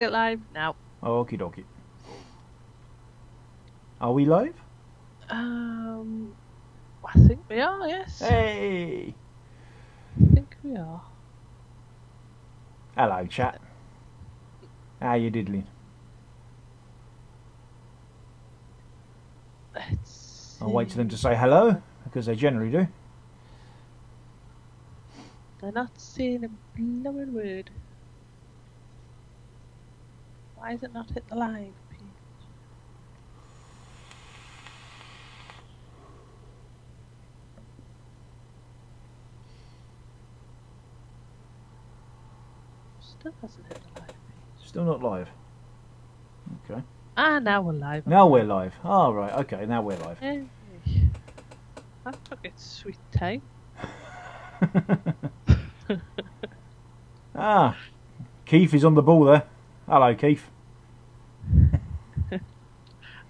Get live now. Okie dokie. Are we live? I think we are, yes. Hey! I think we are. Hello, chat. How you diddling? Let's see. I'll wait for them to say hello, because they generally do. They're not saying a blowing word. Why is it not hit the live page? Still hasn't hit the live page. Still not live. Okay. Ah, now we're live. Now we're live. Oh, right. Okay, now we're live. Hey. That took its sweet time. Ah, Keith is on the ball there. Hello, Keith.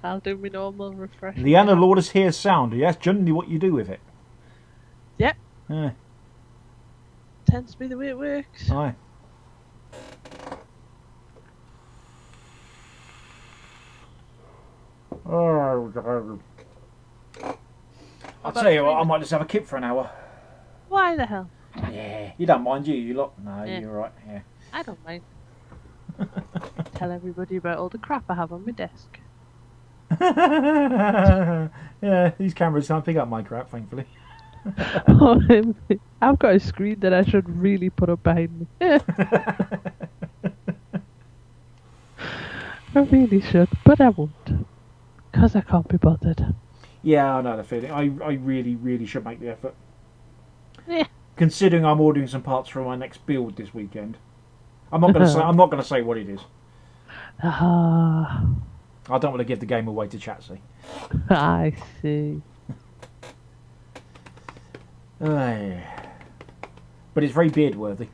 I'll do my normal refresh. Leanna Lourdes hears sound. Yes, generally what you do with it. Yep. Yeah. Tends to be the way it works. Aye. I'll tell you what, I might just have a kip for an hour. Why the hell? Yeah. You don't mind, you lot? No, Yeah. you're right. Yeah. I don't mind. Tell everybody about all the crap I have on my desk. Yeah, these cameras can't pick up my crap, thankfully. I've got a screen that I should really put up behind me. I really should, but I won't. Because I can't be bothered. Yeah, I know the feeling. I really, really should make the effort. Yeah. Considering I'm ordering some parts for my next build this weekend. I'm not gonna say what it is. Ah, I don't want to give the game away to Chatsy. I see. But it's very beard worthy.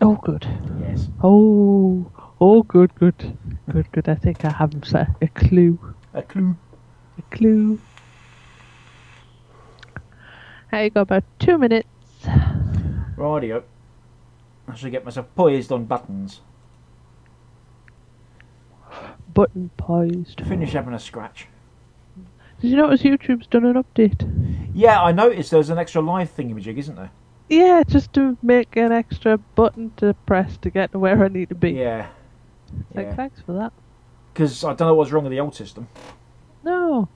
Oh, good. Yes. Oh, good. Good. I think I have a clue. A clue. A clue. I got about 2 minutes. Rightio. I should get myself poised on buttons. Button poised. To finish having a scratch. Did you notice YouTube's done an update? Yeah, I noticed there's an extra live thingamajig, isn't there? Yeah, just to make an extra button to press to get to where I need to be. Yeah. Like, thanks for that. Because I don't know what's wrong with the old system. No.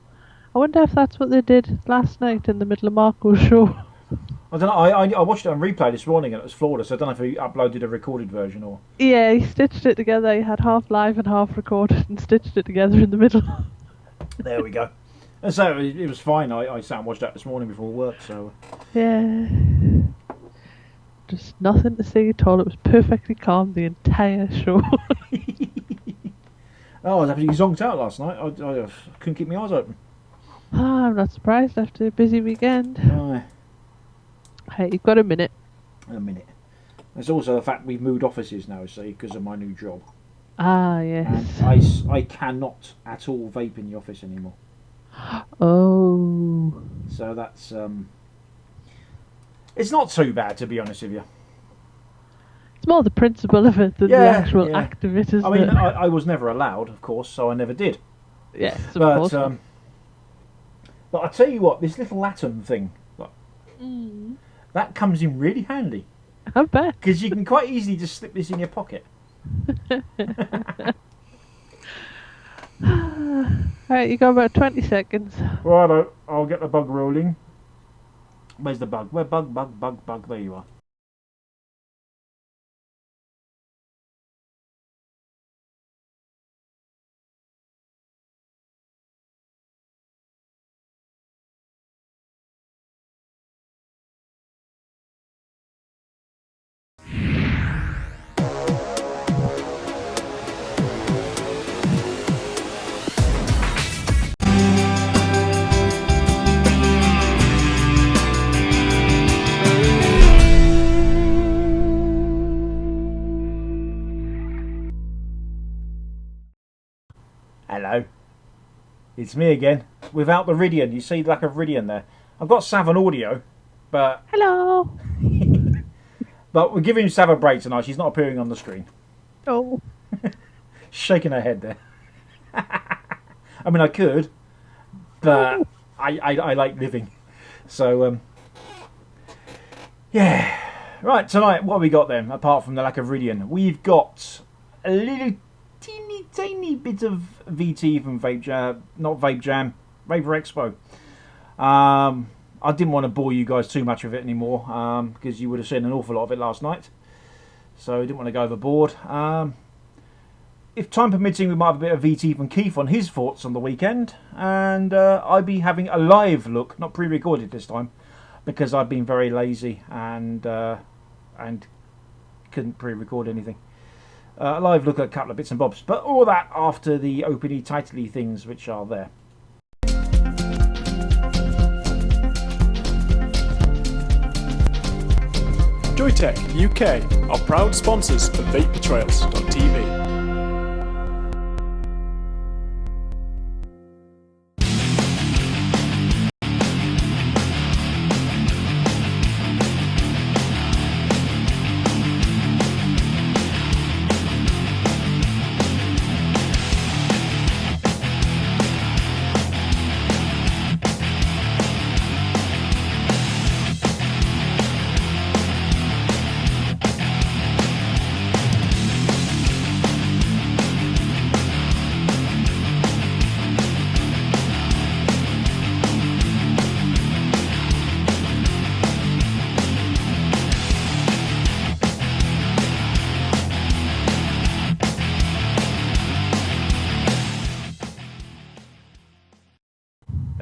I wonder if that's what they did last night in the middle of Marco's show. I don't know. I watched it on replay this morning and it was flawless. I don't know if he uploaded a recorded version or. Yeah, he stitched it together. He had half live and half recorded and stitched it together in the middle. There we go. And so it was fine. I sat and watched that this morning before work. So. Yeah. Just nothing to say at all. It was perfectly calm the entire show. I was absolutely zonked out last night. I couldn't keep my eyes open. I'm not surprised after a busy weekend. Hey, you've got a minute. A minute. There's also the fact we've moved offices now, see, because of my new job. Ah, yes. And I cannot at all vape in the office anymore. Oh. So that's it's not too bad, to be honest with you. It's more the principle of it than the actual act of it, isn't it? I mean, I was never allowed, of course, so I never did. Yes, of course. But I tell you what, this little atom thing, that comes in really handy. I bet. Because you can quite easily just slip this in your pocket. Alright, you got about 20 seconds. Righto, I'll get the bug rolling. Where's the bug? Where bug? There you are. Hello. It's me again. Without the Ridian. You see the lack of Ridian there. I've got Sav on audio, but... Hello. But we're giving Sav a break tonight. She's not appearing on the screen. Oh. shaking her head there. I mean, I could, but I like living. So, yeah. Right, tonight, what have we got then, apart from the lack of Ridian? We've got a little teeny tiny bit of VT from Vape Jam, not Vape Jam, Vaper Expo. I didn't want to bore you guys too much with it anymore, because you would have seen an awful lot of it last night. So I didn't want to go overboard. If time permitting, we might have a bit of VT from Keith on his thoughts on the weekend. And I'll be having a live look, not pre-recorded this time, because I've been very lazy and couldn't pre-record anything. A live look at a couple of bits and bobs. But all that after the opening titly things which are there. Joytech UK are proud sponsors of VapeTrails.tv.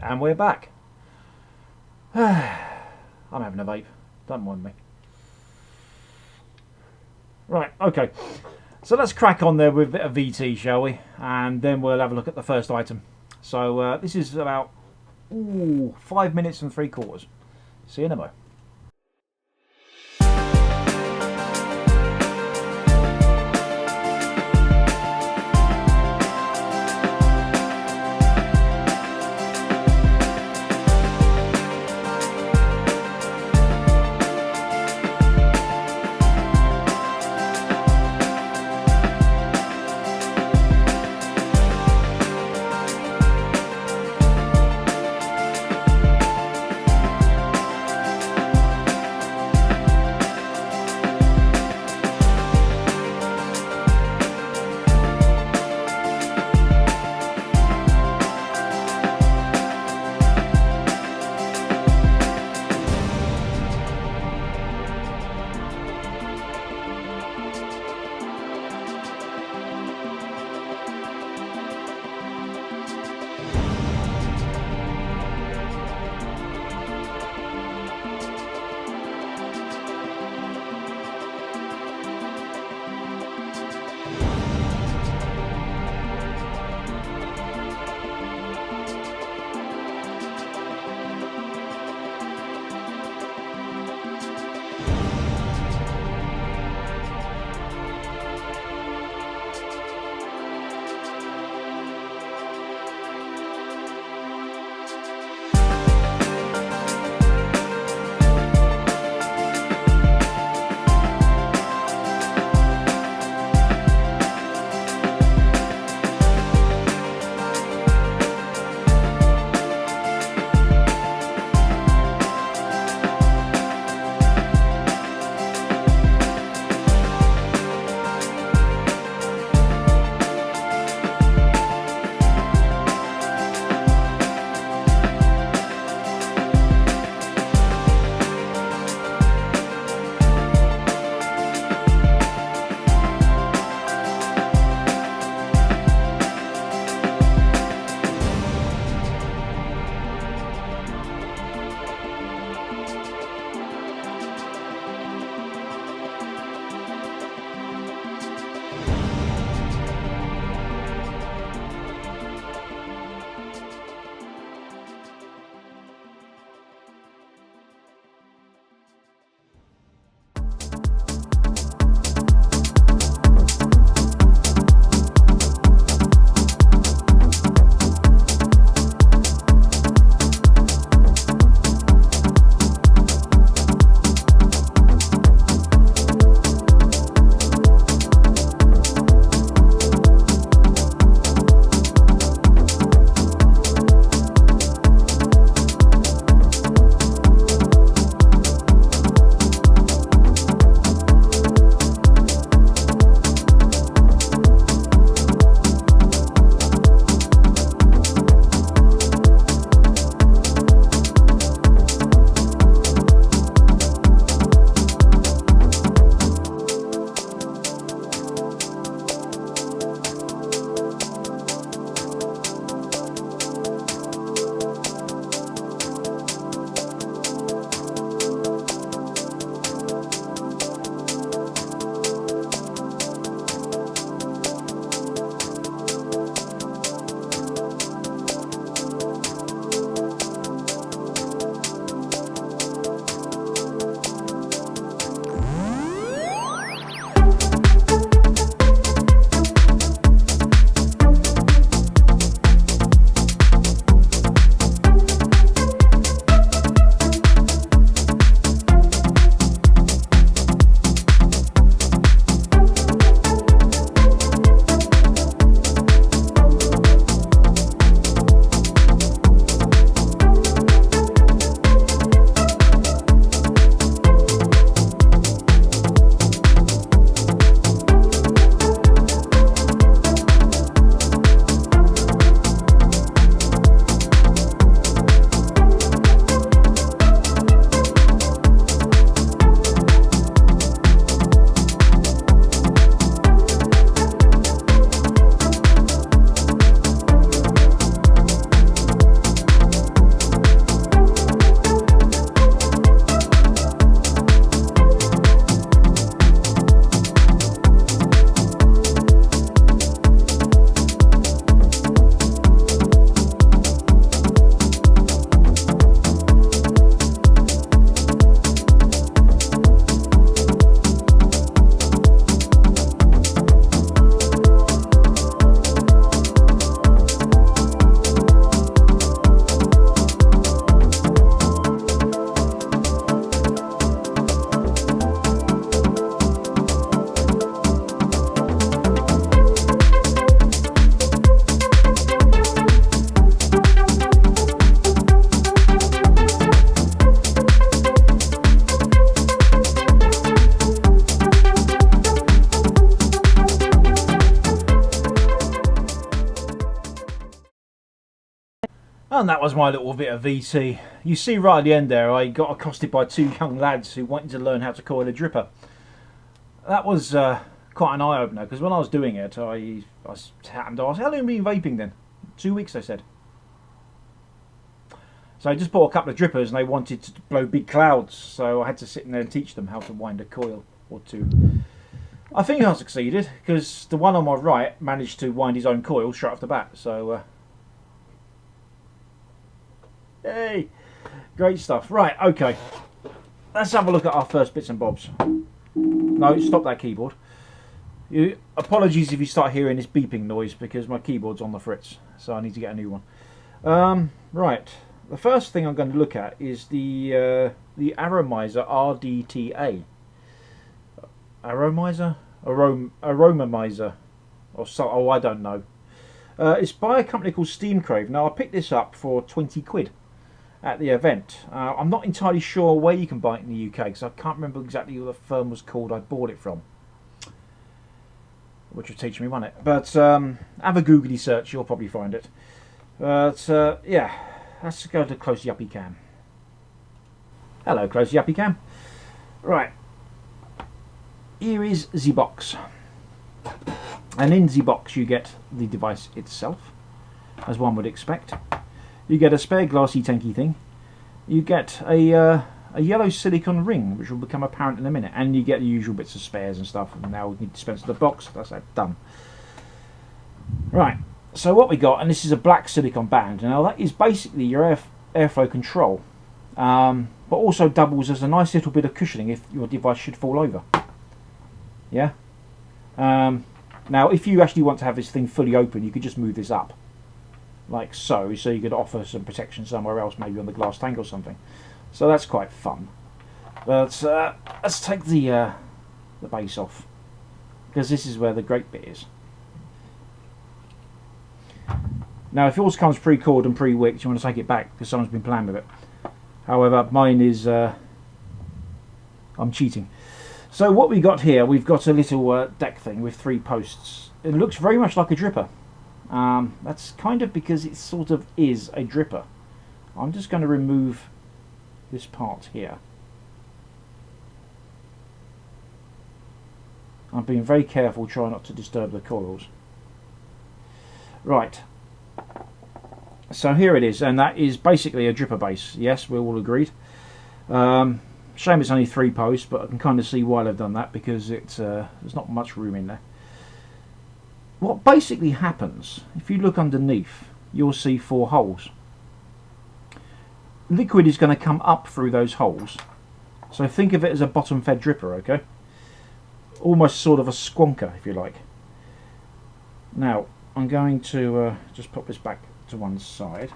And we're back. I'm having a vape. Don't mind me. Right, okay. So let's crack on there with a bit of VT, shall we? And then we'll have a look at the first item. So this is about 5 minutes and 3/4. See you in a mo. And that was my little bit of VT. You see right at the end there, I got accosted by two young lads who wanted to learn how to coil a dripper. That was quite an eye-opener, because when I was doing it, I happened to ask, how long have you been vaping then? 2 weeks, they said. So I just bought a couple of drippers and they wanted to blow big clouds, so I had to sit in there and teach them how to wind a coil or two. I think I succeeded, because the one on my right managed to wind his own coil straight off the bat, so hey, great stuff. Right, okay, let's have a look at our first bits and bobs. No, stop that keyboard. Apologies if you start hearing this beeping noise, because my keyboard's on the fritz, so I need to get a new one. Right, the first thing I'm going to look at is the Aromamizer RDTA. Aromamizer? Aromamizer. Or so, oh, I don't know. It's by a company called Steamcrave. Now, I picked this up for 20 quid at the event. I'm not entirely sure where you can buy it in the UK, because I can't remember exactly what the firm was called I bought it from, which will teach me, won't it? But have a googly search, you'll probably find it. But yeah, let's go to Close Yuppie Cam. Hello, Close Yuppie Cam. Right, here is the box, and in the box you get the device itself, as one would expect. You get a spare glassy tanky thing. You get a yellow silicone ring, which will become apparent in a minute, and you get the usual bits of spares and stuff. And now we need to dispense the box. That's that done. Right. So what we got, and this is a black silicone band. Now that is basically your airflow control, but also doubles as a nice little bit of cushioning if your device should fall over. Yeah. Now, if you actually want to have this thing fully open, you could just move this up, like so you could offer some protection somewhere else, maybe on the glass tank or something. So that's quite fun. But let's take the base off, because this is where the great bit is. Now, if yours comes pre-cored and pre-wicked, you want to take it back because someone's been playing with it. However, mine is I'm cheating. So what we got here, we've got a little deck thing with 3 posts. It looks very much like a dripper. That's kind of because it sort of is a dripper. I'm just going to remove this part here. I'm being very careful, trying not to disturb the coils. Right. So here it is, and that is basically a dripper base. Yes, we're all agreed. Shame it's only 3 posts, but I can kind of see why they've done that, because it's there's not much room in there. What basically happens, if you look underneath, you'll see 4 holes. Liquid is going to come up through those holes, so think of it as a bottom fed dripper, okay? Almost sort of a squonker, if you like. Now, I'm going to just put this back to one side,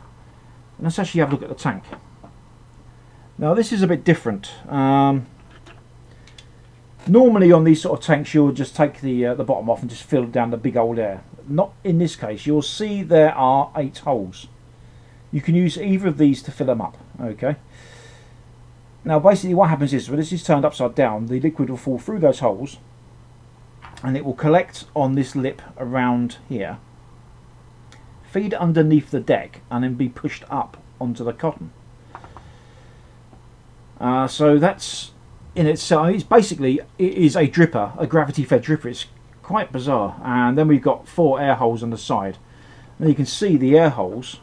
and let's actually have a look at the tank. Now, this is a bit different. Normally on these sort of tanks you'll just take the bottom off and just fill down the big old air. Not in this case. You'll see there are 8 holes. You can use either of these to fill them up. Okay. Now basically what happens is, when this is turned upside down, the liquid will fall through those holes and it will collect on this lip around here, feed underneath the deck, and then be pushed up onto the cotton. So that's in itself, it's basically, it is a dripper, a gravity fed dripper. It's quite bizarre. And then we've got 4 air holes on the side. And you can see the air holes,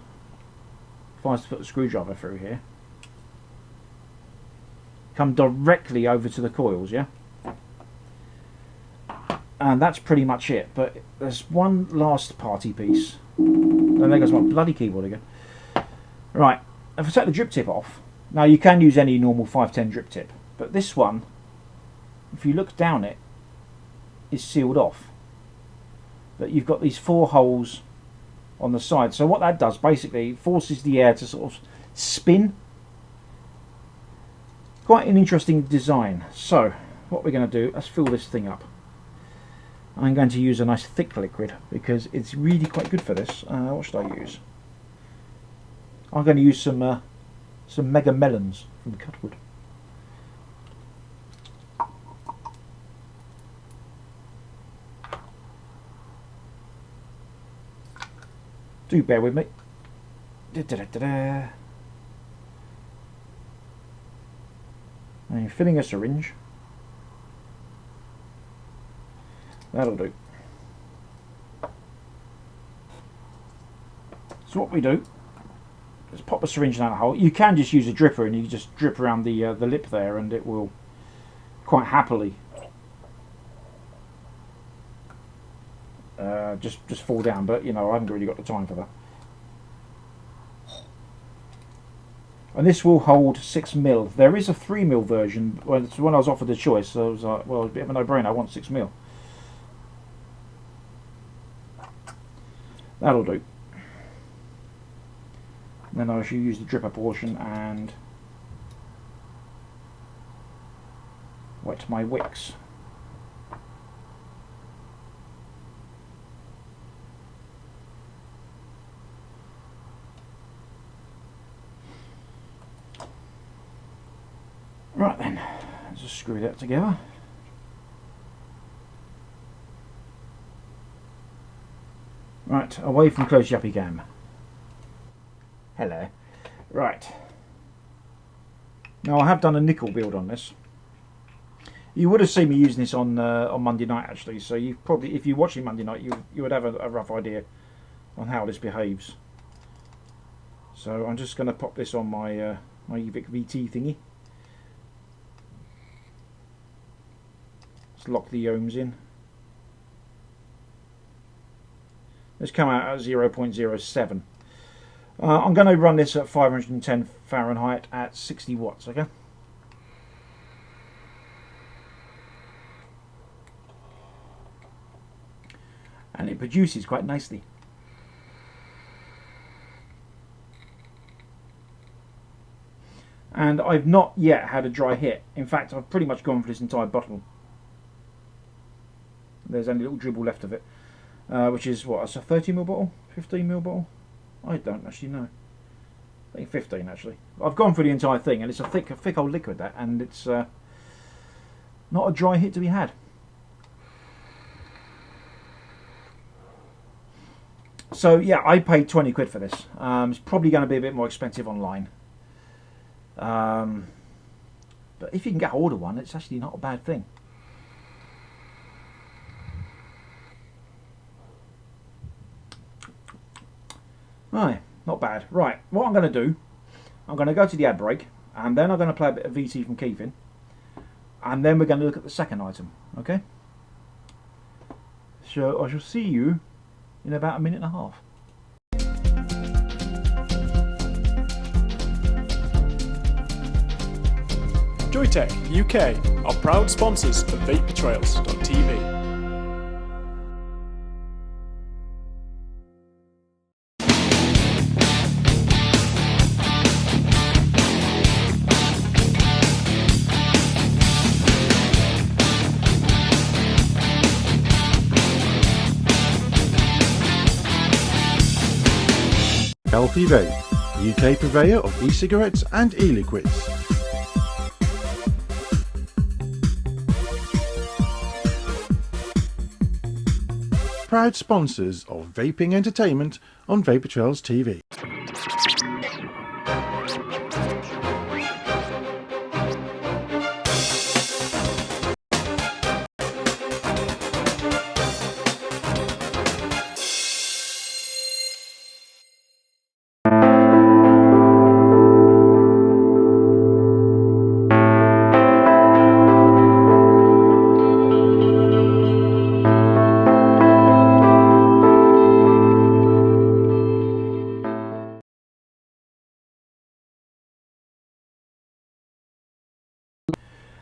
if I was to put the screwdriver through here, come directly over to the coils, yeah? And that's pretty much it. But there's one last party piece. And there goes my bloody keyboard again. Right, if I take the drip tip off, now you can use any normal 510 drip tip, but this one, if you look down it, is sealed off. But you've got these 4 holes on the side. So what that does, basically, forces the air to sort of spin. Quite an interesting design. So what we're going to do, let's fill this thing up. I'm going to use a nice thick liquid because it's really quite good for this. What should I use? I'm going to use some Mega Melons from Cutwood. Do bear with me. And filling a syringe. That'll do. So what we do is pop a syringe down the hole. You can just use a dripper and you just drip around the lip there, and it will quite happily just fall down. But you know, I haven't really got the time for that. And this will hold 6 ml. There is a 3 ml version. When I was offered the choice, so I was like, well, it's a bit of a no-brainer. I want 6 ml. That'll do. Then I should use the dripper portion and wet my wicks. Right then, let's just screw that together. Right, away from close yuppie cam. Hello. Right. Now I have done a nickel build on this. You would have seen me using this on Monday night actually, so you probably, if you're watching Monday night, you would have a rough idea on how this behaves. So I'm just going to pop this on my my eVic VT thingy. Let's lock the ohms in. Let's come out at 0.07. I'm going to run this at 510 Fahrenheit at 60 watts, okay? And it produces quite nicely. And I've not yet had a dry hit. In fact, I've pretty much gone for this entire bottle. There's only a little dribble left of it. Which is, what, it's a 30 ml bottle? 15 ml bottle? I don't actually know. I think 15 actually. I've gone through the entire thing, and it's a thick old liquid, that, and it's not a dry hit to be had. So yeah, I paid 20 quid for this. It's probably going to be a bit more expensive online. But if you can get hold of one, it's actually not a bad thing. Right, not bad. Right, what I'm going to do, I'm going to go to the ad break, and then I'm going to play a bit of VT from Keithin, and then we're going to look at the second item, okay? So I shall see you in about a minute and a half. Joytech UK are proud sponsors of VaperTrails.tv. Healthy Vape, UK purveyor of e-cigarettes and e-liquids. Proud sponsors of vaping entertainment on Vaper Trails TV.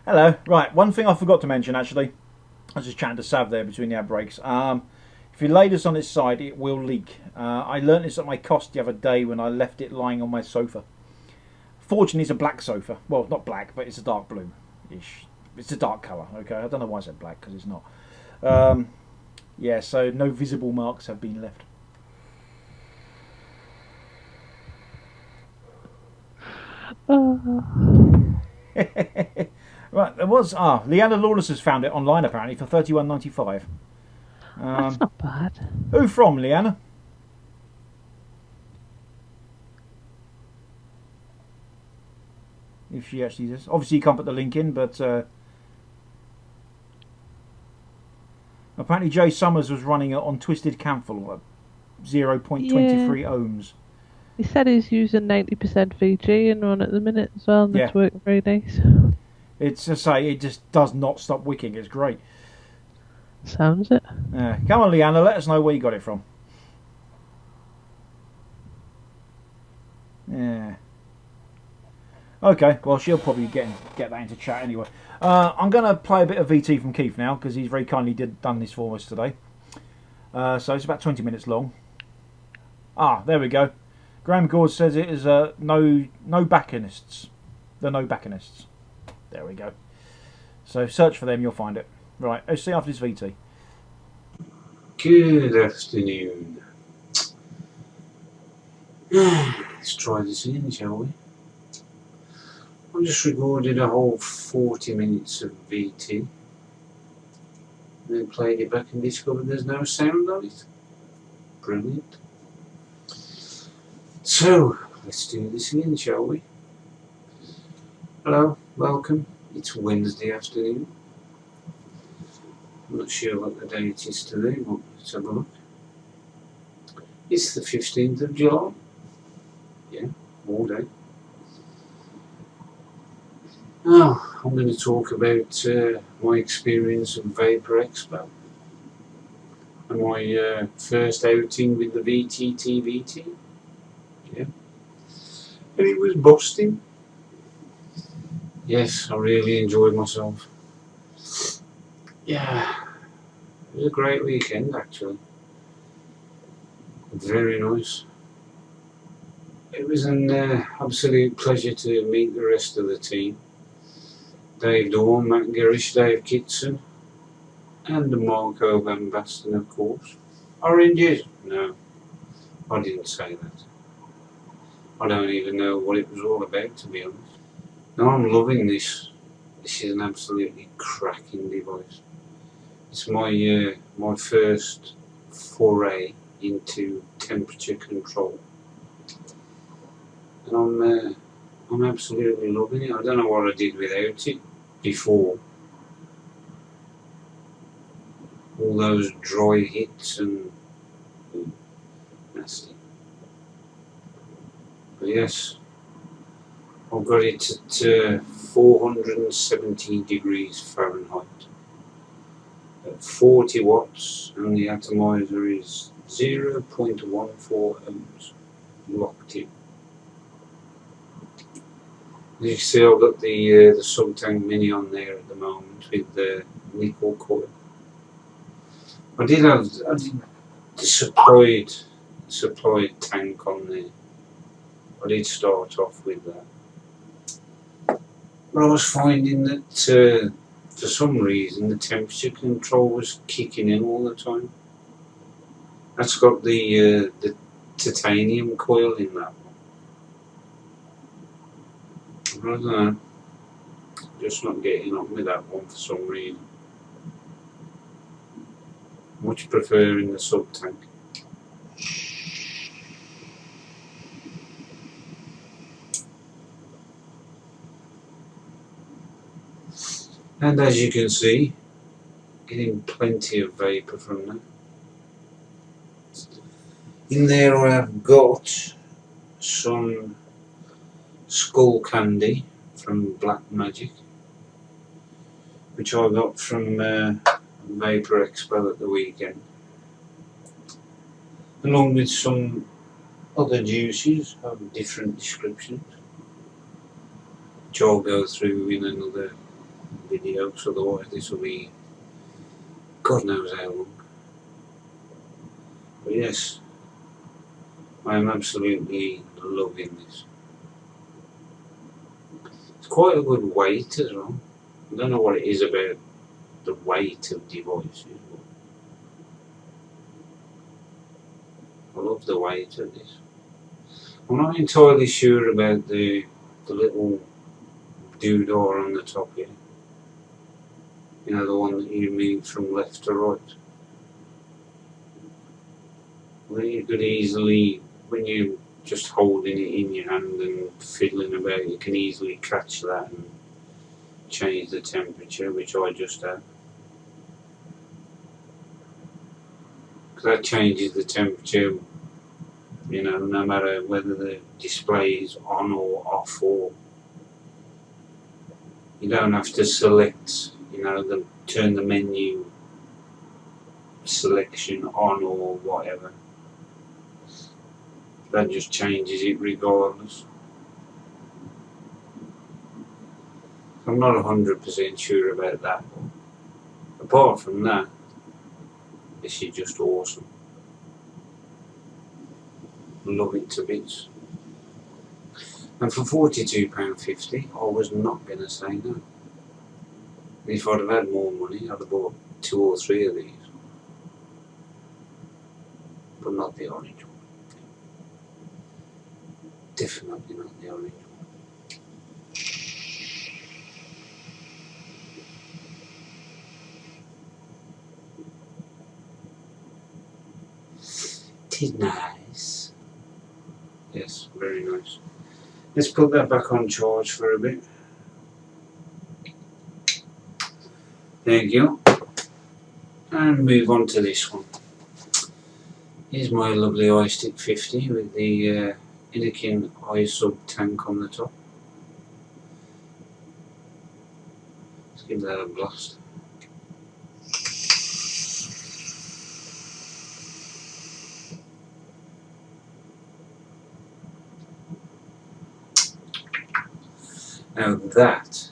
Hello. Right, one thing I forgot to mention actually. I was just chatting to Sav there between the ad breaks. If you lay this on its side, it will leak. I learnt this at my cost the other day when I left it lying on my sofa. Fortunately, it's a black sofa. Well, not black, but it's a dark blue-ish. It's a dark colour, okay? I don't know why I said black, because it's not. Yeah, so no visible marks have been left. Right, there was Leanna Lawless has found it online apparently for $31.95. That's not bad. Who from, Leanna? if she actually does. Obviously, you can't put the link in, but apparently Jay Summers was running it on Twisted Camphor, 0.23 ohms. He said he's using 90% VG in one at the minute as well, and it's working very nice. It's to say, it just does not stop wicking. It's great. Sounds it. Come on, Leanna, let us know where you got it from. Yeah. Okay, well, she'll probably get that into chat anyway. I'm going to play a bit of VT from Keith now, because he's very kindly done this for us today. So it's about 20 minutes long. There we go. Graham Gord says it is no backinists. The no backinists. There we go. So search for them, you'll find it. Right, let's see after this VT. Good afternoon. Let's try this again, shall we? I just recorded a whole 40 minutes of VT. And then played it back and discovered there's no sound on it. Brilliant. So, let's do this again, shall we? Hello, welcome. It's Wednesday afternoon. I'm not sure what the date is today, but let's have a look. It's the 15th of July. Yeah, all day. Now, I'm going to talk about my experience at Vaper Expo and my first outing with the VT. Yeah. And it was busting. Yes, I really enjoyed myself. Yeah, it was a great weekend actually. Very nice. It was an absolute pleasure to meet the rest of the team. Dave Dawn, Matt Garish, Dave Kitson, and Marco Van Basten, of course. Oranges? No, I didn't say that. I don't even know what it was all about, to be honest. No, I'm loving this. This is an absolutely cracking device. It's my my first foray into temperature control, and I'm absolutely loving it. I don't know what I did without it before. All those dry hits and nasty. But yes, I've got it at 470 degrees Fahrenheit. At 40 watts, and the atomizer is 0.14 ohms locked in. As you can see, I've got the sub-tank mini on there at the moment with the nickel coil. I did have the supplied tank on there. I did start off with that. But I was finding that for some reason the temperature control was kicking in all the time. That's got the titanium coil in that one. I don't know, just not getting on with that one for some reason. Much preferring the sub tank. And as you can see, getting plenty of vapour from that. In there I have got some skull candy from Black Magic, which I got from Vaper Expo at the weekend, along with some other juices of different descriptions, which I'll go through in another video, so otherwise this will be God knows how long. But yes, I am absolutely loving this. It's quite a good weight as well. I don't know what it is about the weight of devices, but I love the weight of this. I'm not entirely sure about the little doodah on the top here. You know, the one that you move from left to right. Where you could easily, when you just holding it in your hand and fiddling about, you can easily catch that and change the temperature, which I just have. Because that changes the temperature, you know, no matter whether the display is on or off, or you don't have to select, you know, turn the menu selection on or whatever. That just changes it regardless. I'm not 100% sure about that, but apart from that, this is just awesome. Love it to bits. And for £42.50, I was not going to say no. If I'd have had more money, I'd have bought 2 or 3 of these. But not the orange one. Definitely not the orange one. It is nice. Yes, very nice. Let's put that back on charge for a bit. Thank you. And move on to this one. Here's my lovely iStick 50 with the Anakin iSub tank on the top. Let's give that a blast. Now that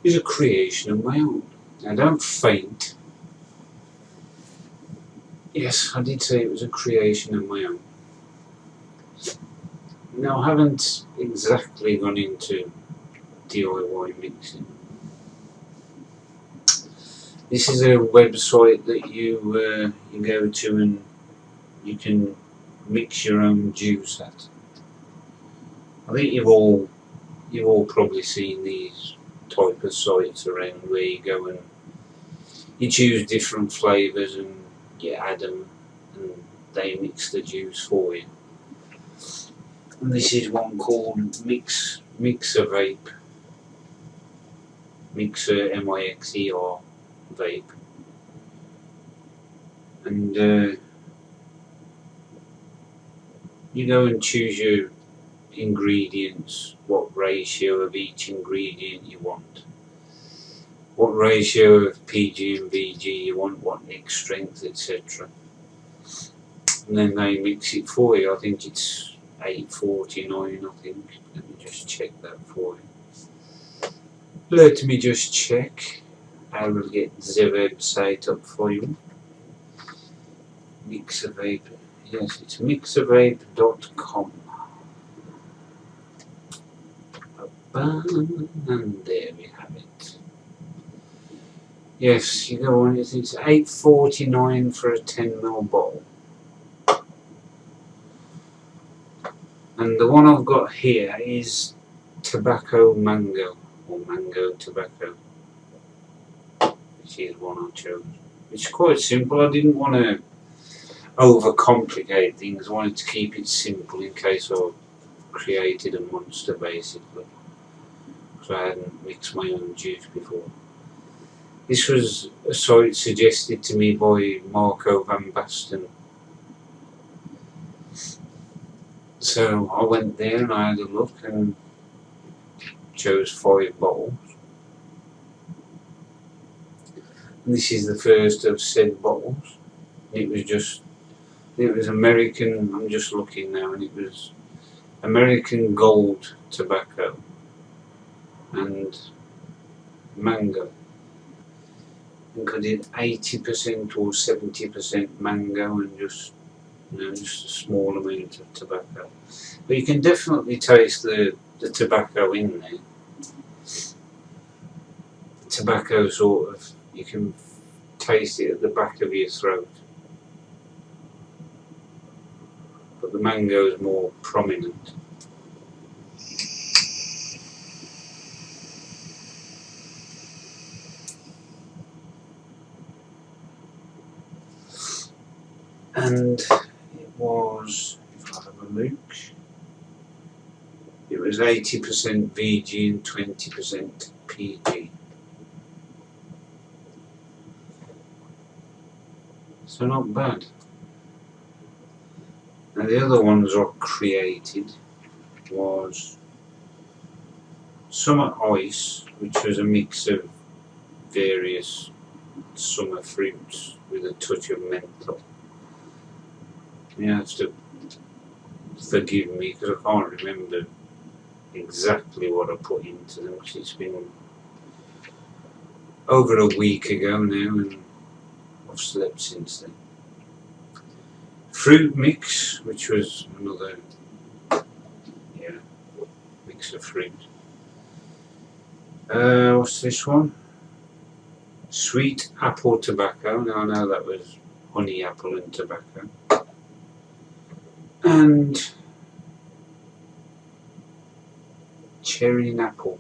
is a creation of my own. Now don't faint. Yes, I did say it was a creation of my own. Now I haven't exactly gone into DIY mixing. This is a website that you go to and you can mix your own juice at. I think you've all probably seen these type of sites around where you go and you choose different flavours and you add them and they mix the juice for you. And this is one called Mixer Vape. Mixer, M-I-X-E-R, Vape. And you go and choose your ingredients, what ratio of each ingredient you want, what ratio of PG and VG you want, what nick strength, etc. And then they mix it for you. I think it's $8.49, I think. Let me just check that for you. Let me just check. I will get the website up for you. Mixer Vape. Yes, it's mixervape.com. And there we have it. Yes, you go on, it's $8.49 for a 10ml bottle. And the one I've got here is Tobacco Mango, or Mango Tobacco, which is one I chose. It's quite simple. I didn't want to overcomplicate things. I wanted to keep it simple in case I created a monster, basically. So I hadn't mixed my own juice before. This was a site suggested to me by Marco van Basten. So I went there and I had a look and chose 5 bottles. And this is the first of said bottles. It was American, I'm just looking now, and it was American Gold Tobacco and Mango. I think I did 80% or 70% mango and just a small amount of tobacco. But you can definitely taste the tobacco in there. The tobacco sort of, you can taste it at the back of your throat. But the mango is more prominent. And it was, if I have a look, was 80% VG and 20% PG. So not bad. Now the other ones I created was Summer Ice, which was a mix of various summer fruits with a touch of menthol. You have to forgive me because I can't remember exactly what I put into them, because it's been over a week ago now and I've slept since then. Fruit mix, which was another mix of fruit. What's this one? Sweet apple tobacco. Now I know that was honey apple and tobacco. And cherry and apple.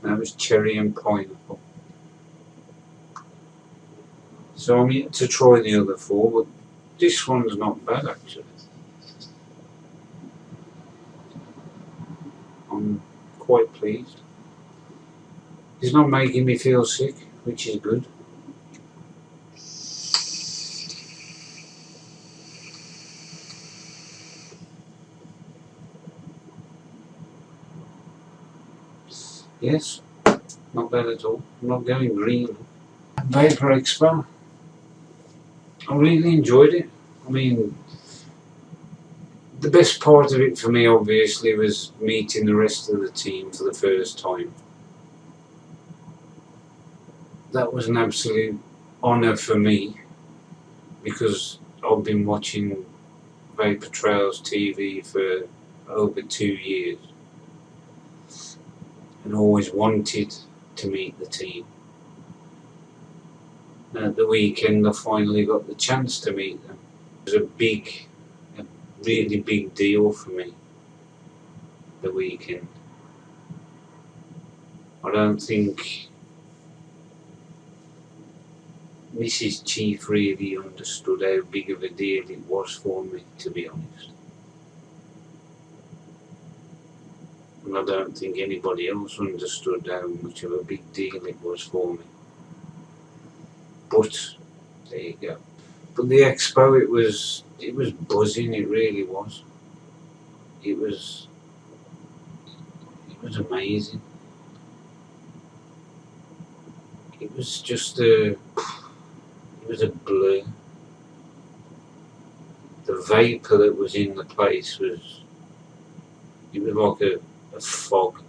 That was cherry and pineapple. So I'm yet to try the other four, but this one's not bad actually. I'm quite pleased. It's not making me feel sick, which is good. Yes, not bad at all. I'm not going green. Vaper Expo. I really enjoyed it. I mean, the best part of it for me obviously was meeting the rest of the team for the first time. That was an absolute honour for me, because I've been watching Vaper Trails TV for over 2 years and always wanted to meet the team. And at the weekend I finally got the chance to meet them. It was a really big deal for me, the weekend. I don't think Mrs. Chief really understood how big of a deal it was for me, to be honest. And I don't think anybody else understood how much of a big deal it was for me. But there you go. But the expo, it was buzzing. It really was. It was amazing. It was just it was a blur. The vapour that was in the place was like a fog.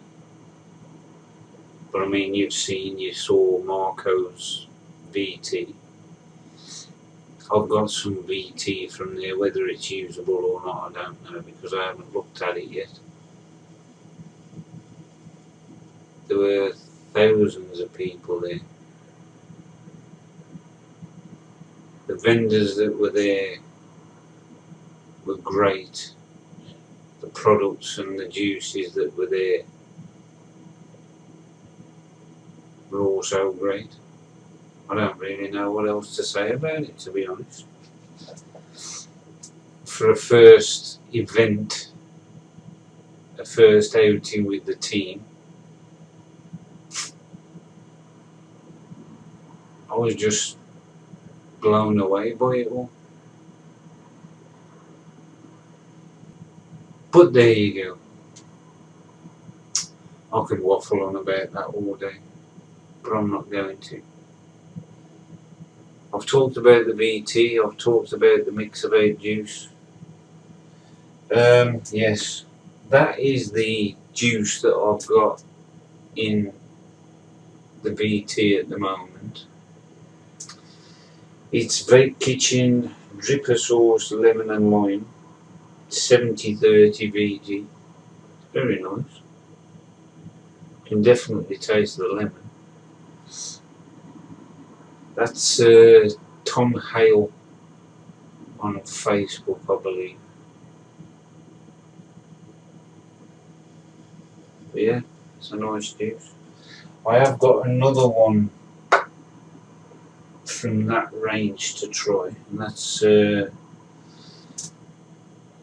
But I mean, you saw Marco's VT. I've got some VT from there. Whether it's usable or not, I don't know, because I haven't looked at it yet. There were thousands of people there. The vendors that were there were great. The products and the juices that were there were also great. I don't really know what else to say about it, to be honest. For a first event, a first outing with the team, I was just blown away by it all. But there you go. I could waffle on about that all day, but I'm not going to. I've talked about the VT, I've talked about the mix of 8 juice. Yes, that is the juice that I've got in the VT at the moment. It's Vape Kitchen Dripper Sauce Lemon and Lime, 70/30 VG. Very nice. You can definitely taste the lemon. That's Tom Hale on Facebook, I believe. But yeah, it's a nice juice. I have got another one from that range to try, and that's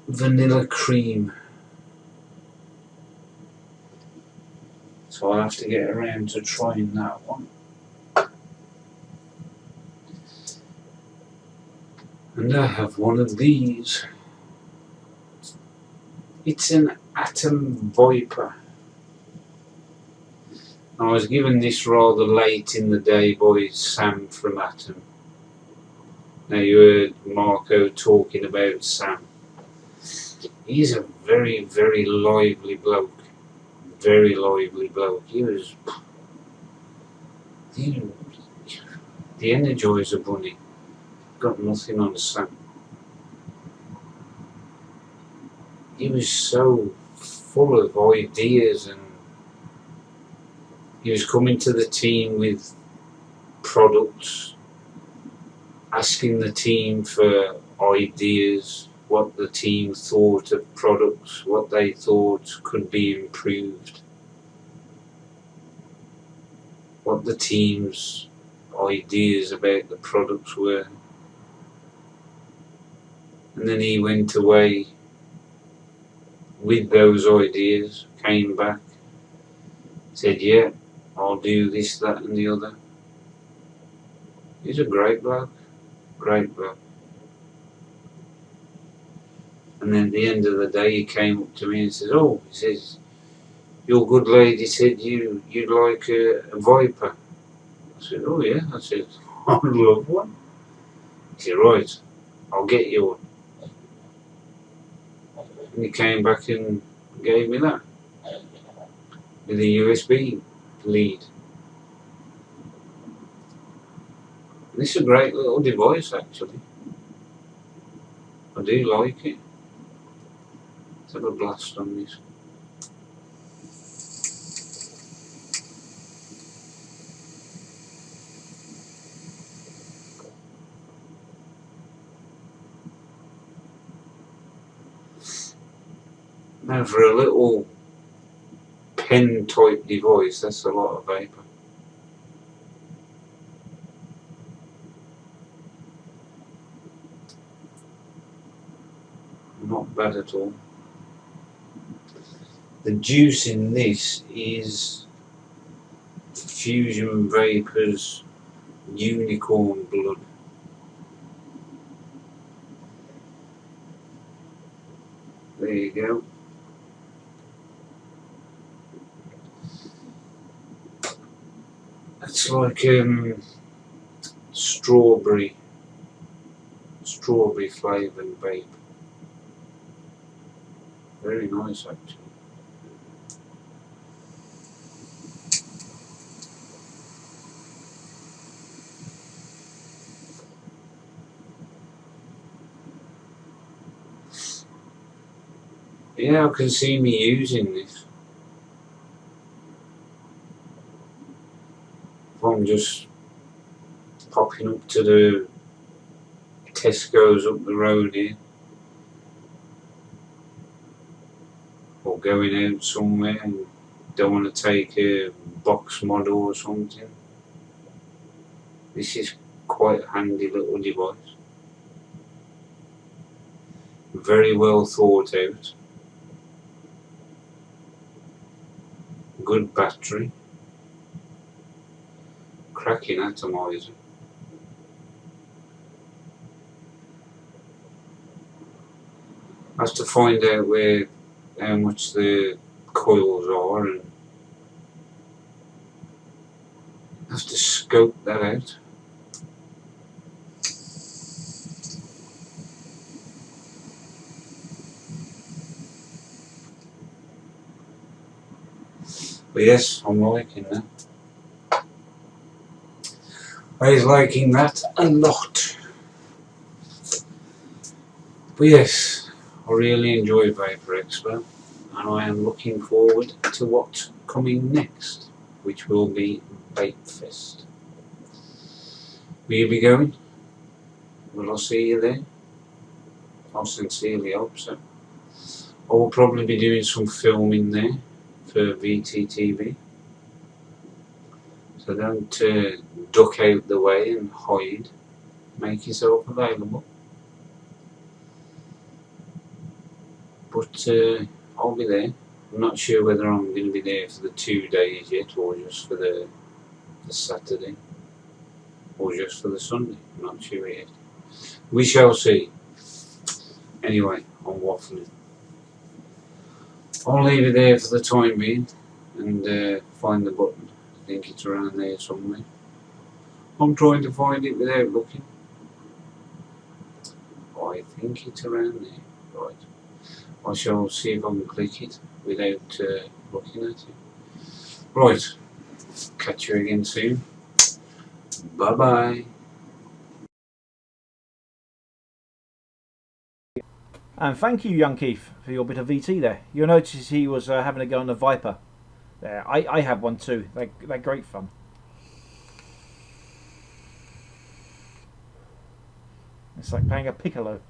vanilla cream So I'll have to get around to trying that one. And I have one of these. It's an Atom Viper. I was given this rather late in the day by Sam from Atom. Now you heard Marco talking about Sam. He's a very, very lively bloke. Very lively bloke. He was the Energizer Bunny. Got nothing on Sam. He was so full of ideas, and he was coming to the team with products, asking the team for ideas, what the team thought of products, what they thought could be improved, what the team's ideas about the products were. And then he went away with those ideas, came back, said, yeah, I'll do this, that and the other. He's a great bloke, great bloke. And then at the end of the day he came up to me and says, oh, he says, your good lady said you'd like a Viper. I said, oh yeah. I said, I'd love one. He said, right, I'll get you one. And he came back and gave me that with a USB lead. And this is a great little device actually. I do like it. Let's have a blast on this. Now for a little pen type device, that's a lot of vapor. Not bad at all. The juice in this is Fusion Vapor's Unicorn Blood. There you go. It's like strawberry flavoured vape. Very nice actually. Yeah, I can see me using this. If I'm just popping up to the Tesco's up the road here, or going out somewhere and don't want to take a box model or something, this is quite a handy little device. Very well thought out. Good battery. Cracking atomizer. I have to find out how much the coils are, and I have to scope that out. But yes, I'm liking that. I was liking that a lot. But yes, I really enjoyed Vaper Expo, and I am looking forward to what's coming next, which will be Vape Fest. Will you be going? Will I see you there? I sincerely hope so. I will probably be doing some filming there for VTTV. So don't duck out the way and hide. Make yourself available. But I'll be there I'm not sure whether I'm going to be there for the 2 days yet, or just for the Saturday, or just for the Sunday. I'm not sure yet. We shall see. Anyway, I'm waffling. I'll leave it there for the time being and find the button. I think it's around there somewhere. I'm trying to find it without looking. I think it's around there. Right. I shall see if I can click it without looking at it. Right. Catch you again soon. Bye bye. And thank you, young Keith, for your bit of VT there. You'll notice he was having a go on the Viper. There, I have one too. They're great fun. It's like playing a piccolo.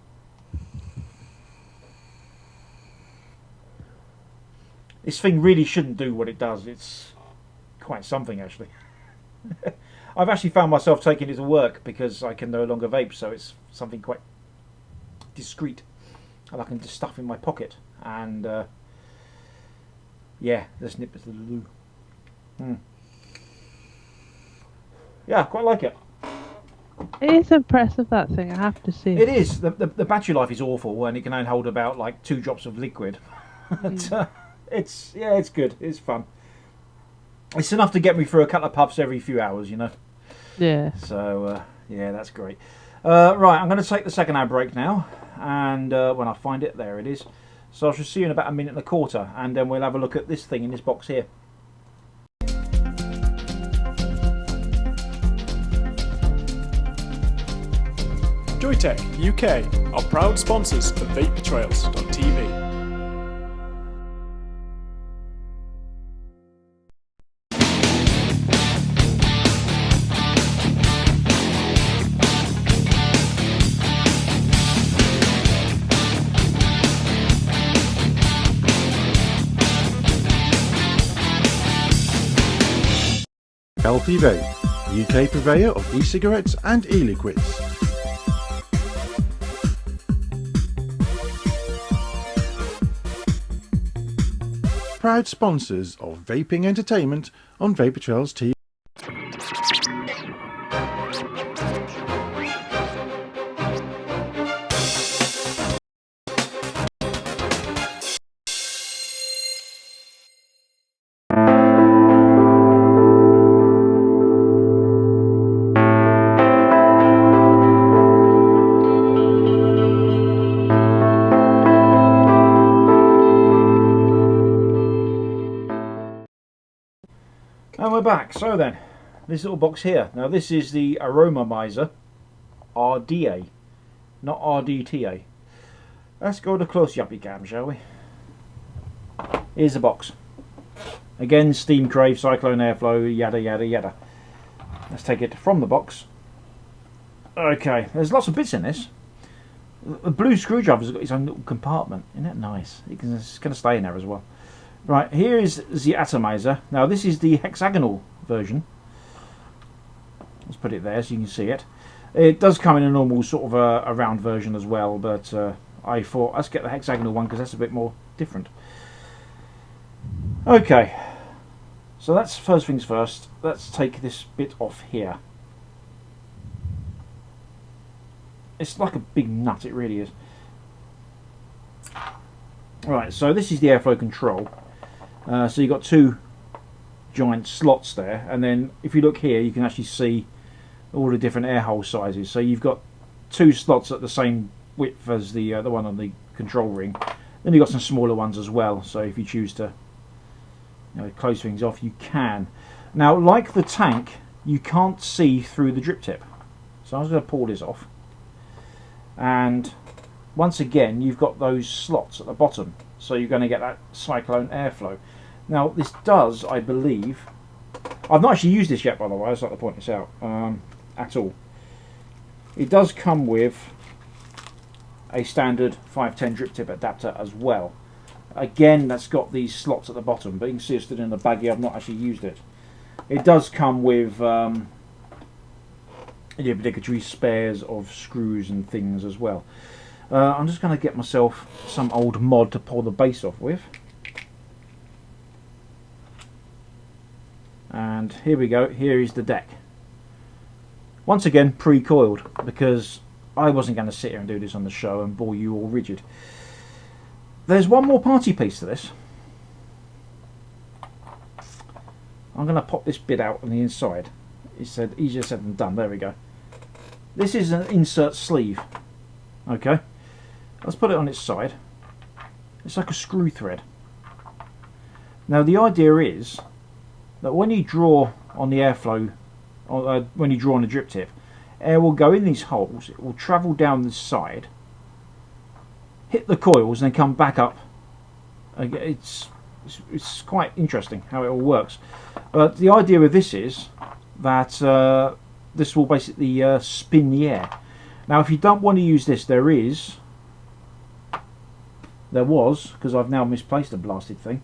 This thing really shouldn't do what it does. It's quite something, actually. I've actually found myself taking it to work because I can no longer vape, so it's something quite discreet. And I can just stuff in my pocket. And, yeah, the snip is the loo. Yeah, quite like it. It is impressive, that thing, I have to say. It is. The battery life is awful and it can only hold about like 2 drops of liquid. But, it's good. It's fun. It's enough to get me through a couple of puffs every few hours, you know. Yeah. So yeah, that's great. Right, I'm going to take the second hour break now, and when I find it, there it is. So I shall see you in about 1.25 minutes, and then we'll have a look at this thing in this box here. Joytech UK are proud sponsors of VaperTrails.tv. LP Vape, UK purveyor of e-cigarettes and e-liquids. Proud sponsors of vaping entertainment on Vaper Trails TV. And we're back. So then, this little box here. Now this is the Aromamizer RDA, not RDTA. Let's go to close yuppie cam, shall we? Here's the box. Again, steam crave, cyclone airflow, yada yada yada. Let's take it from the box. Okay, there's lots of bits in this. The blue screwdriver's got its own little compartment. Isn't that nice? It's going to stay in there as well. Right, here is the atomizer. Now this is the hexagonal version. Let's put it there so you can see it. It does come in a normal sort of a round version as well, but I thought let's get the hexagonal one because that's a bit more different. Okay, so that's first things first. Let's take this bit off here. It's like a big nut, it really is. Right, so this is the airflow control. So you've got 2 giant slots there, and then if you look here you can actually see all the different air hole sizes. So you've got 2 slots at the same width as the one on the control ring. Then you've got some smaller ones as well, so if you choose to close things off you can. Now like the tank, you can't see through the drip tip, so I'm just going to pull this off, and once again you've got those slots at the bottom, so you're going to get that cyclone airflow. Now this does, I believe, I've not actually used this yet by the way, I'd like to point this out at all. It does come with a standard 510 drip tip adapter as well. Again, that's got these slots at the bottom, but you can see it's still in the baggie. I've not actually used it. It does come with obligatory spares of screws and things as well. I'm just going to get myself some old mod to pull the base off with. And here we go, here is the deck. Once again, pre-coiled, because I wasn't going to sit here and do this on the show and bore you all rigid. There's one more party piece to this. I'm going to pop this bit out on the inside. It said easier said than done. There we go. This is an insert sleeve. Okay. Let's put it on its side. It's like a screw thread. Now the idea is that when you draw on the airflow, or when you draw on the drip tip, air will go in these holes. It will travel down the side, hit the coils, and then come back up. It's quite interesting how it all works. But the idea with this is that this will basically spin the air. Now, if you don't want to use this, there was, because I've now misplaced the blasted thing.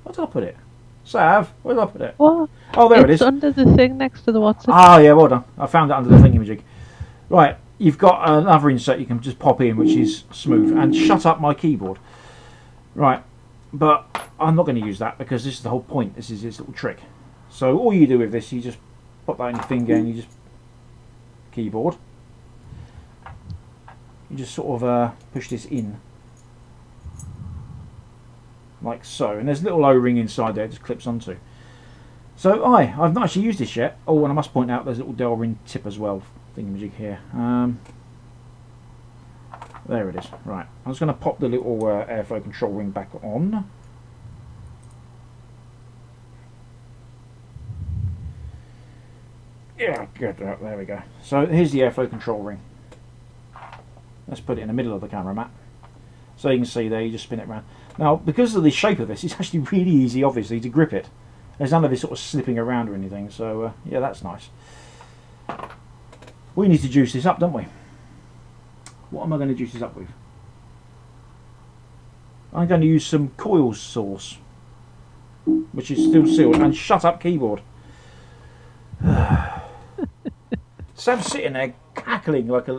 Where did I put it? Sav, where did I put it? What? Oh, there it is. It's under the thing next to the WhatsApp. Ah, yeah, well done. I found it under the thingamajig. Right, you've got another insert you can just pop in, which is smooth. And shut up my keyboard. Right, but I'm not going to use that because this is the whole point. This is this little trick. So all you do with this, you just pop that on your finger and you just keyboard. You just sort of push this in. Like so. And there's a little O-ring inside there it just clips onto. So I've not actually used this yet. Oh, and I must point out there's a little dowel ring tip as well. Thingamajig here. There it is. Right. I'm just going to pop the little airflow control ring back on. Yeah, good. There we go. So here's the airflow control ring. Let's put it in the middle of the camera, Matt. So you can see there, you just spin it around. Now, because of the shape of this, it's actually really easy, obviously, to grip it. There's none of this sort of slipping around or anything, so yeah, that's nice. We need to juice this up, don't we? What am I going to juice this up with? I'm going to use some coil sauce, which is still sealed, and shut up keyboard. Sam's sitting there cackling like a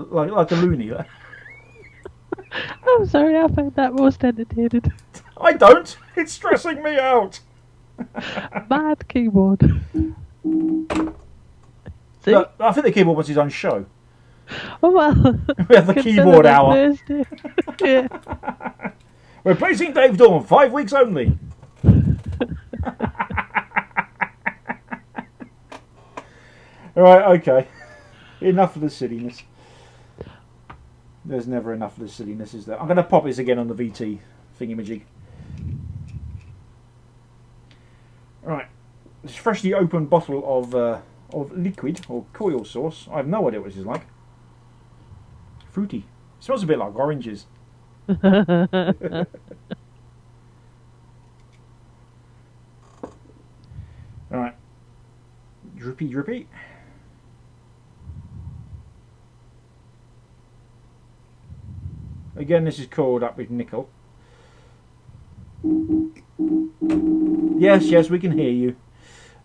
loony. I'm sorry, I found that most entertaining. I don't. It's stressing me out. Mad keyboard. See? Look, I think the keyboard wants his own show. Oh well. We have the keyboard hour. Thursday. Yeah. Replacing Dave Dawn, 5 weeks only. Right, okay. Enough of the silliness. There's never enough of the silliness, is there? I'm going to pop this again on the VT thingamajig. Right. This freshly opened bottle of liquid, or coil sauce. I have no idea what this is like. Fruity. It smells a bit like oranges. Right. Drippy, drippy. Again, this is coiled up with nickel. Yes, yes, we can hear you.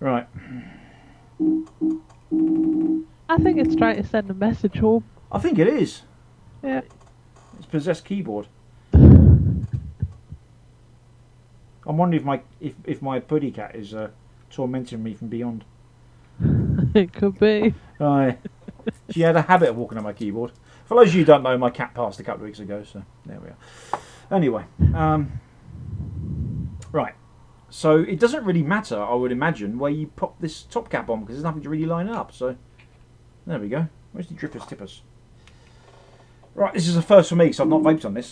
Right. I think it's trying to send a message home. I think it is. Yeah. It's possessed keyboard. I'm wondering if my puddy cat is tormenting me from beyond. It could be. Aye. She had a habit of walking on my keyboard. For those of you who don't know, my cat passed a couple of weeks ago, so there we are. Anyway, right. So it doesn't really matter, I would imagine, where you pop this top cap on because there's nothing to really line up. So there we go. Where's the drippers tippers? Right, this is a first for me, so I've not vaped on this.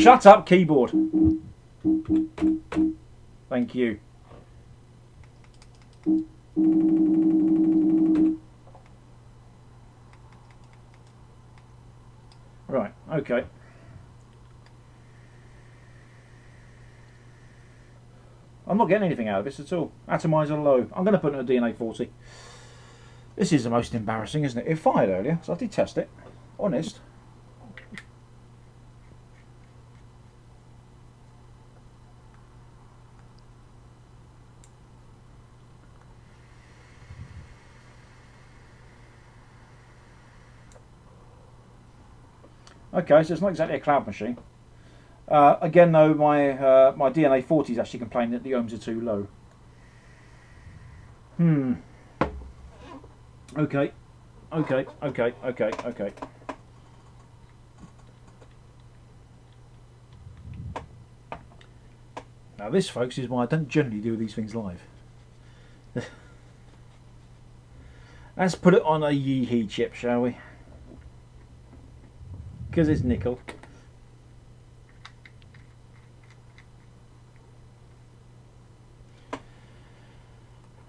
Shut up, keyboard. Thank you. Right, okay. I'm not getting anything out of this at all. Atomizer low. I'm going to put it in a DNA 40. This is the most embarrassing, isn't it? It fired earlier, so I did test it. Honest. Okay, so it's not exactly a cloud machine. Again, though, my DNA 40 is actually complaining that the ohms are too low. Okay. Okay. Okay. Okay. Okay. Now this, folks, is why I don't generally do these things live. Let's put it on a Yee chip, shall we? Because it's nickel.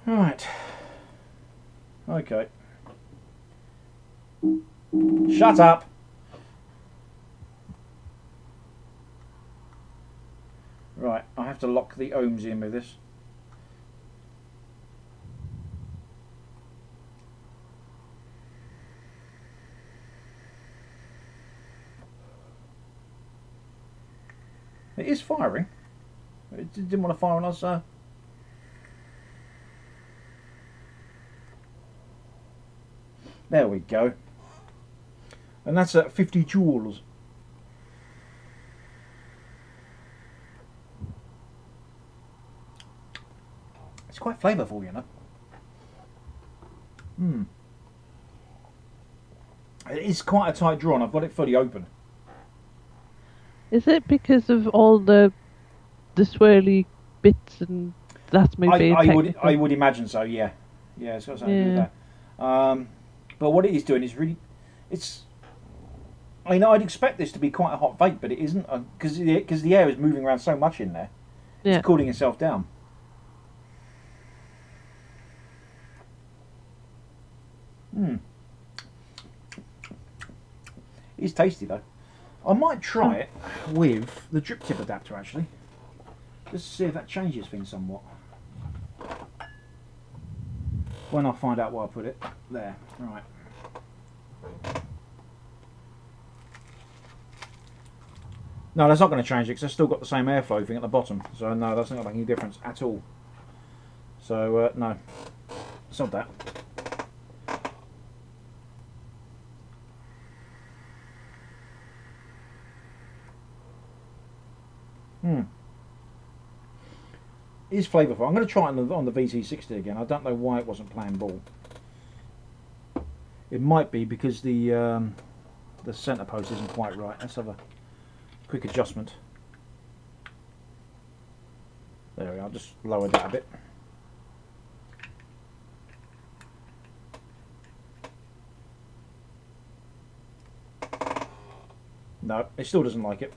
Right. Okay. Shut up. Right, I have to lock the ohms in with this. It is firing. It didn't want to fire on us, There we go. And that's at 50 joules. It's quite flavourful, you know. It is quite a tight draw, and I've got it fully open. Is it because of all the swirly bits and that's maybe I would imagine so. Yeah, yeah, it's got something to do with that. But what it is doing is really, I mean, I'd expect this to be quite a hot vape, but it isn't because the air is moving around so much in there. Yeah. It's cooling itself down. It's tasty though. I might try it with the drip tip adapter actually, just to see if that changes things somewhat. When I find out where I put it. There, right. No, that's not going to change it because I've still got the same airflow thing at the bottom. So no, that's not going to make any difference at all. So no, it's not that. It is flavourful. I'm going to try it on the VT60 again. I don't know why it wasn't playing ball. It might be because the centre post isn't quite right. Let's have a quick adjustment. There we are. I'll just lower that a bit. No, it still doesn't like it.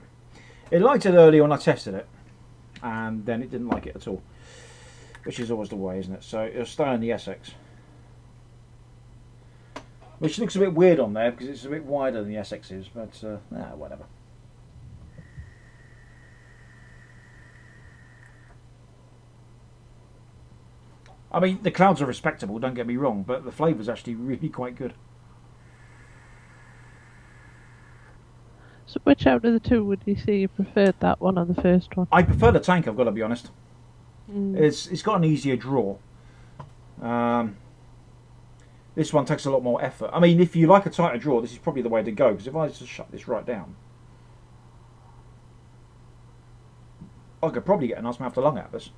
It liked it earlier when I tested it, and then it didn't like it at all, which is always the way, isn't it? So it'll stay on the SX, which looks a bit weird on there because it's a bit wider than the SX is, but whatever. I mean, the clouds are respectable, don't get me wrong, but the flavour's actually really quite good. So which out of the two would you say you preferred, that one or the first one? I prefer the tank, I've got to be honest. It's got an easier draw. This one takes a lot more effort. I mean, if you like a tighter draw, this is probably the way to go, because if I just shut this right down, I could probably get a nice mouth to lung out of this.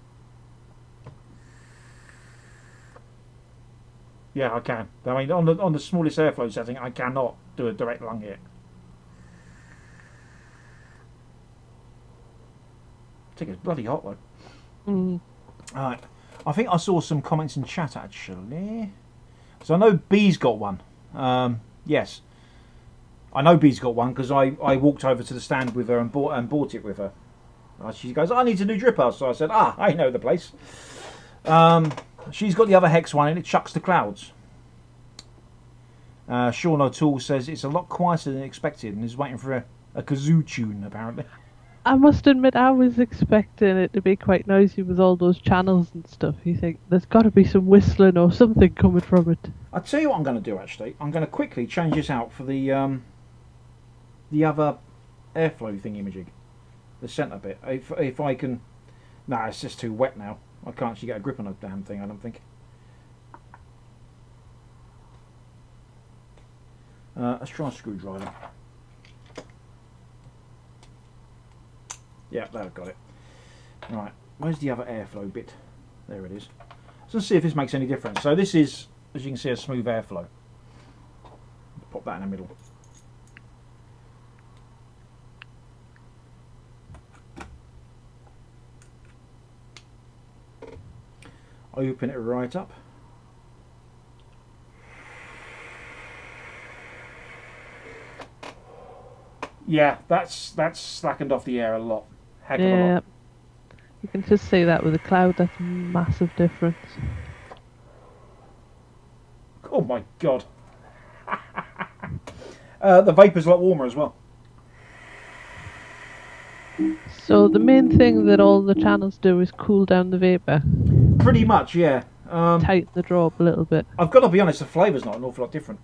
Yeah, I can. I mean, on the smallest airflow setting, I cannot do a direct lung hit. I think it's bloody hot though. Alright, I think I saw some comments in chat actually. So I know B's got one. Yes, I know B's got one because I walked over to the stand with her and bought it with her. She goes, I need a new dripper. So I said, I know the place. She's got the other Hex one and it chucks the clouds. Sean O'Toole says it's a lot quieter than expected and is waiting for a kazoo tune apparently. I must admit, I was expecting it to be quite noisy with all those channels and stuff. You think there's got to be some whistling or something coming from it. I'll tell you what I'm going to do actually. I'm going to quickly change this out for the other airflow thingy-majig, the centre bit. If I can, nah, it's just too wet now. I can't actually get a grip on the damn thing. I don't think. Let's try a screwdriver. Yeah, there, I've got it. Right, where's the other airflow bit? There it is. So let's see if this makes any difference. So this is as you can see, a smooth airflow. Pop that in the middle. Open it right up. Yeah, that's slackened off the air a lot. Heck of a Yeah. lot. You can just see that with the cloud. That's a massive difference. Oh my god. The vapor's a lot warmer as well. So the main thing that all the channels do is cool down the vapor, Pretty much, yeah. tighten the draw up a little bit. I've got to be honest, the flavour's not an awful lot different.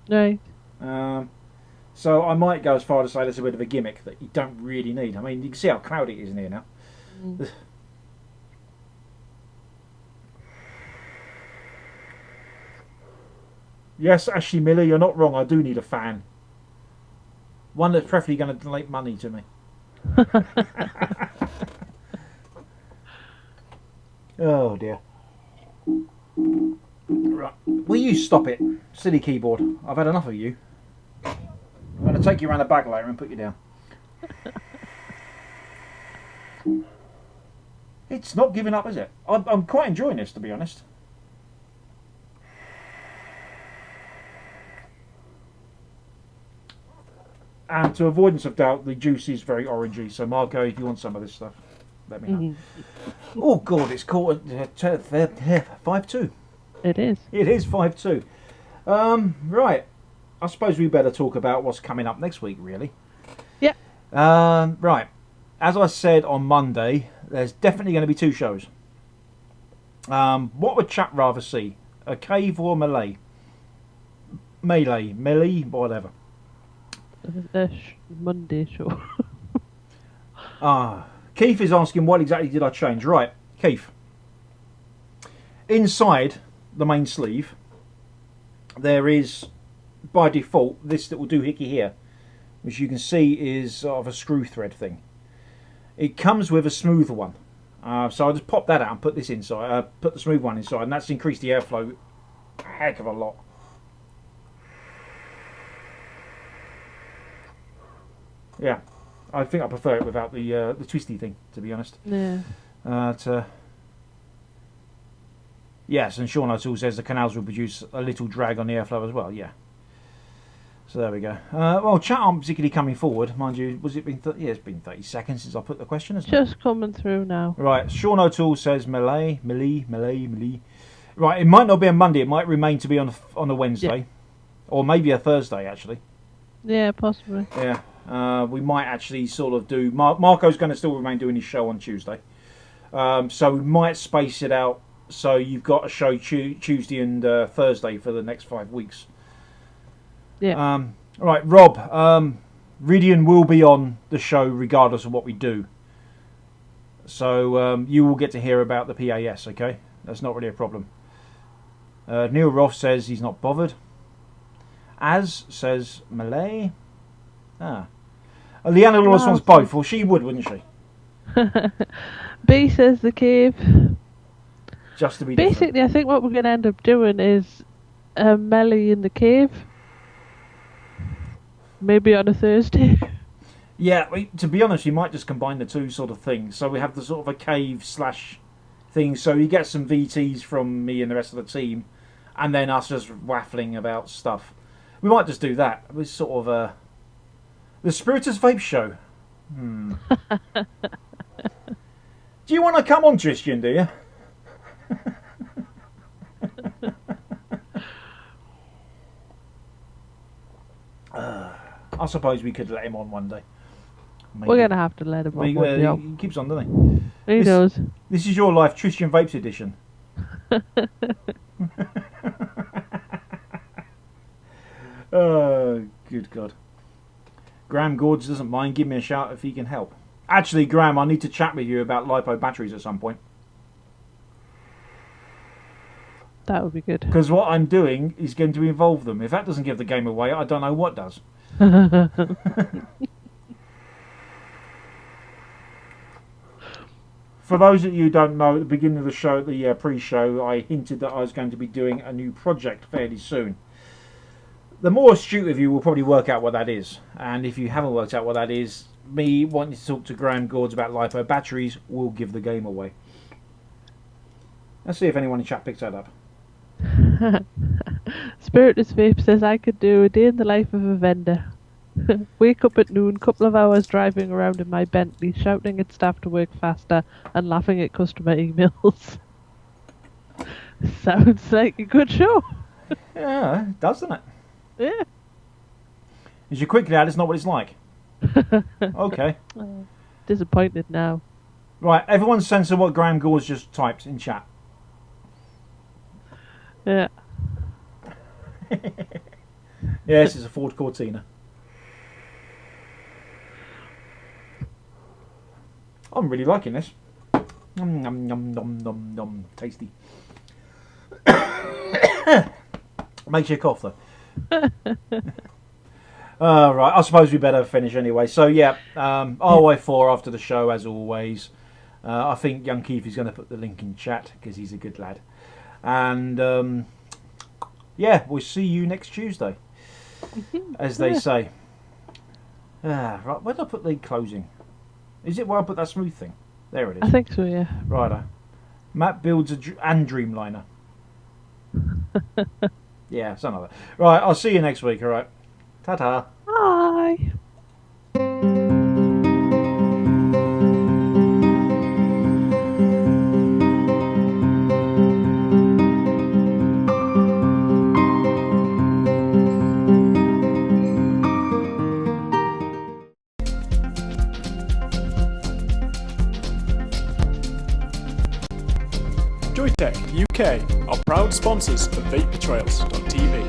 Right. So I might go as far to say there's a bit of a gimmick that you don't really need. I mean, you can see how cloudy it is in here now. Yes, Ashley Miller, you're not wrong. I do need a fan. One that's preferably going to donate money to me. Oh dear. Right. Will you stop it? Silly keyboard. I've had enough of you. I'm going to take you around the back later and put you down. It's not giving up, is it? I'm quite enjoying this, to be honest. And to avoidance of doubt, the juice is very orangey. So, Marco, if you want some of this stuff, let me know. Oh, God, it's caught at 5-2. It is. It is 5-2. Right. I suppose we better talk about what's coming up next week, really. Yeah. Right. As I said on Monday, there's definitely going to be 2 shows. What would chap rather see? A cave or melee? Melee, whatever. Monday show. Keith is asking, what exactly did I change? Right, Keith. Inside the main sleeve, there is, by default, this that will do hickey here, which you can see is sort of a screw thread thing. It comes with a smoother one. So I just pop that out and put this inside, put the smooth one inside, and that's increased the airflow a heck of a lot. Yeah, I think I prefer it without the twisty thing, to be honest. Yeah. Yes, and Sean O'Toole says the canals will produce a little drag on the airflow as well. Yeah. So there we go. Well, chat aren't particularly coming forward, mind you. Was it been? Yeah, it's been 30 seconds since I put the question, hasn't it? Just coming through now. Right. Sean O'Toole says melee. Right. It might not be a Monday. It might remain to be on a Wednesday, or maybe a Thursday actually. Yeah, possibly. Yeah. We might actually sort of do. Marco's going to still remain doing his show on Tuesday, so we might space it out. So you've got a show Tuesday and Thursday for the next 5 weeks. Yeah. Right, Rob. Ridian will be on the show regardless of what we do. So you will get to hear about the PAS. Okay, that's not really a problem. Neil Roth says he's not bothered. Az says Malay. Leanna Lawless wants both. Well, she would, wouldn't she? B says the cave. Just to be Basically, different. I think what we're going to end up doing is melee in the cave. Maybe on a Thursday. Yeah, to be honest, you might just combine the 2 sort of things. So we have the sort of a cave / thing. So you get some VTs from me and the rest of the team, and then us just waffling about stuff. We might just do that. It's sort of the Spiritus Vape Show. Do you want to come on, Tristan, do you? I suppose we could let him on one day. Maybe. We're going to have to let him on one day. He keeps on, doesn't he? He does. This is your life, Tristan Vapes edition. Oh, good God. Graham Gorge doesn't mind. Give me a shout if he can help. Actually, Graham, I need to chat with you about LiPo batteries at some point. That would be good. Because what I'm doing is going to involve them. If that doesn't give the game away, I don't know what does. For those of you who don't know, at the beginning of the show, the pre-show, I hinted that I was going to be doing a new project fairly soon. The more astute of you will probably work out what that is. And if you haven't worked out what that is, me wanting to talk to Graham Gords about LiPo batteries will give the game away. Let's see if anyone in chat picks that up. Spiritus Vape says I could do a day in the life of a vendor. Wake up at noon, couple of hours driving around in my Bentley, shouting at staff to work faster and laughing at customer emails. Sounds like a good show. Yeah, it does, doesn't it? Yeah. As you quickly add, it's not what it's like. Okay. Disappointed now. Right, everyone censor what Graham Gords just typed in chat. Yeah. Yes, it's a Ford Cortina. I'm really liking this. Nom, nom, nom, nom, nom, nom. Tasty. Makes you cough though. Right, I suppose we better finish anyway. So yeah, RY4 after the show as always. I think young Keith is going to put the link in chat because he's a good lad. And yeah, we'll see you next Tuesday, as they say. Right, where did I put the closing? Is it where I put that smooth thing? There it is. I think so, yeah. Righto. Matt builds and Dreamliner. Yeah, something like that. Right, I'll see you next week, alright? Ta-ta. Bye. Joytech UK are proud sponsors of vapetrails.tv.